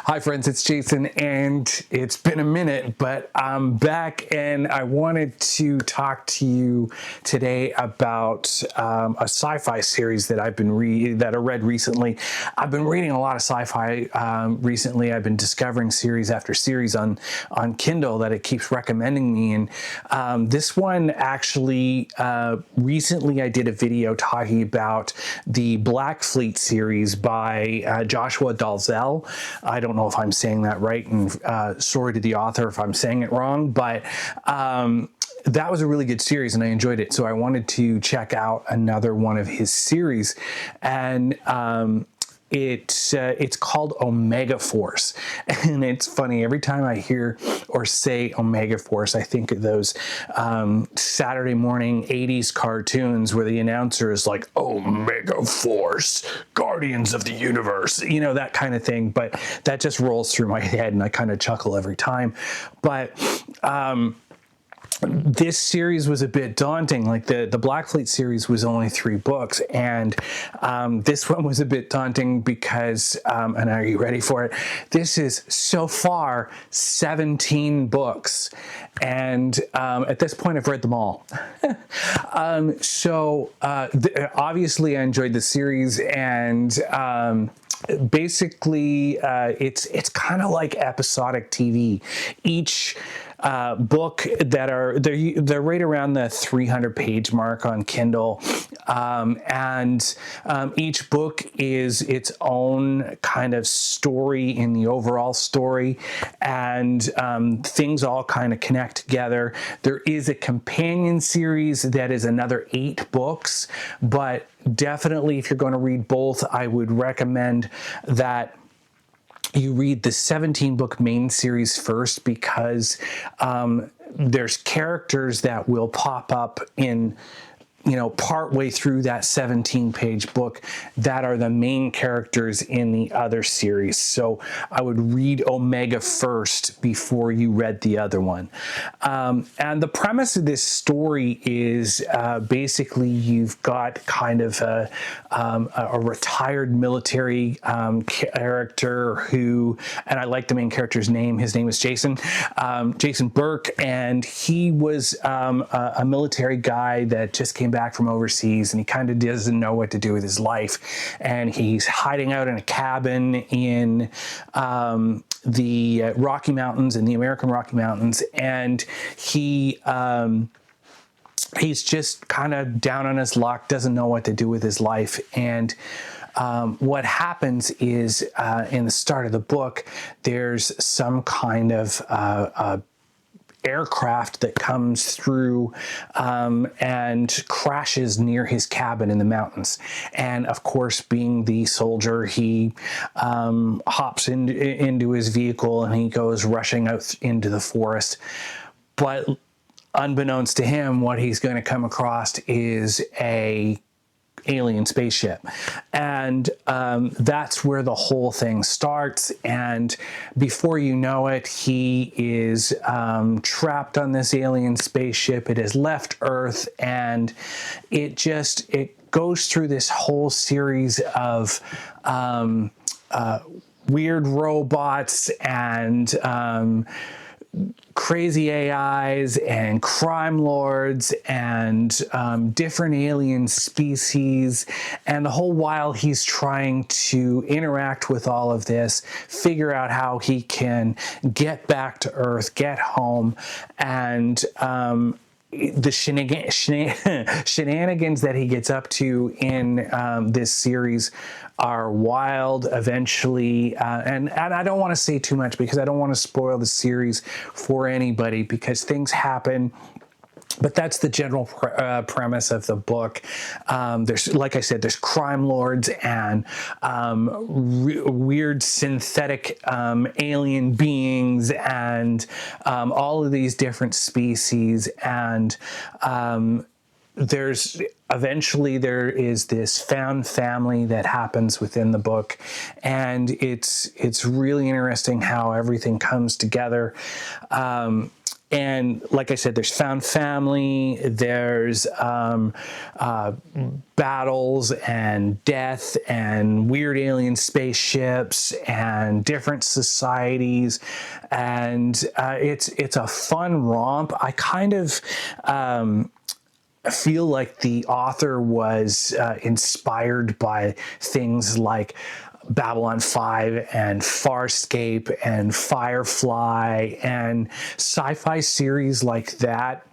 Hi friends, it's Jason, and it's been a minute, but I'm back, and I wanted to talk to you today about a sci-fi series that I read recently. I've been reading a lot of sci-fi recently. I've been discovering series after series on Kindle that it keeps recommending me, and this one actually recently I did a video talking about the Black Fleet series by Joshua Dalzelle. I don't know if I'm saying that right, and sorry to the author if I'm saying it wrong, but that was a really good series and I enjoyed it. So I wanted to check out another one of his series, and it's called Omega Force. And it's funny, every time I hear or say Omega Force, I think of those Saturday morning 80s cartoons where the announcer is like, Omega Force, Guardians of the Universe, you know, that kind of thing. But that just rolls through my head and I kind of chuckle every time. But this series was a bit daunting. Like the Black Fleet series was only 3 books, and this one was a bit daunting because, and are you ready for it? This is so far 17 books, and at this point I've read them all. Obviously I enjoyed the series, and basically it's kind of like episodic TV. Each book they're right around the 300 page mark on Kindle, and each book is its own kind of story in the overall story, and things all kind of connect together. There is a companion series that is another 8 books, but definitely if you're going to read both, I would recommend that you read the 17-book main series first, because there's characters that will pop up in, partway through that 17-page book that are the main characters in the other series. So I would read Omega first before you read the other one. And the premise of this story is basically you've got kind of a retired military character who, and I like the main character's name. His name is Jason Burke, and he was a military guy that just came back from overseas, and he kind of doesn't know what to do with his life, and he's hiding out in a cabin in the Rocky Mountains, in the American Rocky Mountains, and he's just kind of down on his luck, doesn't know what to do with his life. And what happens is in the start of the book, there's some kind of aircraft that comes through and crashes near his cabin in the mountains. And of course, being the soldier, he hops into his vehicle and he goes rushing out into the forest. But unbeknownst to him, what he's going to come across is a alien spaceship, and that's where the whole thing starts. And before you know it, he is trapped on this alien spaceship. It has left Earth, and it goes through this whole series of weird robots and crazy AIs and crime lords and different alien species, and the whole while he's trying to interact with all of this, figure out how he can get back to Earth, get home, and the shenanigans that he gets up to in this series are wild eventually, and I don't want to say too much because I don't want to spoil the series for anybody, because things happen. But that's the general premise of the book. There's, like I said, there's crime lords and weird synthetic alien beings and all of these different species. And there is this found family that happens within the book, and it's really interesting how everything comes together. And like I said, there's found family, there's battles and death and weird alien spaceships and different societies, and it's a fun romp. I kind of feel like the author was inspired by things like Babylon 5 and Farscape and Firefly and sci-fi series like that.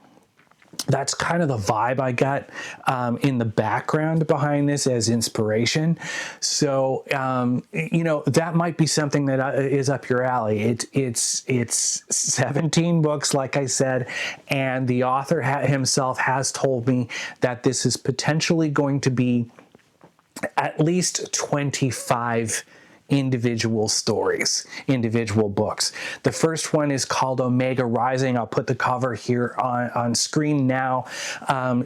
That's kind of the vibe I got in the background behind this as inspiration. So, that might be something that is up your alley. It's 17 books, like I said, and the author himself has told me that this is potentially going to be at least 25 individual stories, individual books. The first one is called Omega Rising. I'll put the cover here on screen now.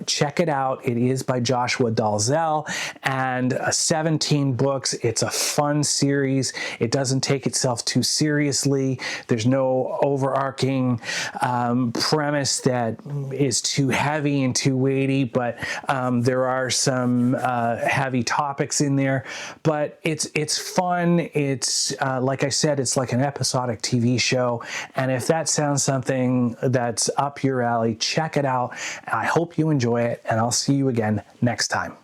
Check it out. It is by Joshua Dalzelle, and 17 books. It's a fun series. It doesn't take itself too seriously. There's no overarching premise that is too heavy and too weighty, but there are some heavy topics in there. But it's fun. It's like I said, it's like an episodic TV show, and if that sounds something that's up your alley, check it out. I hope you enjoy it, and I'll see you again next time.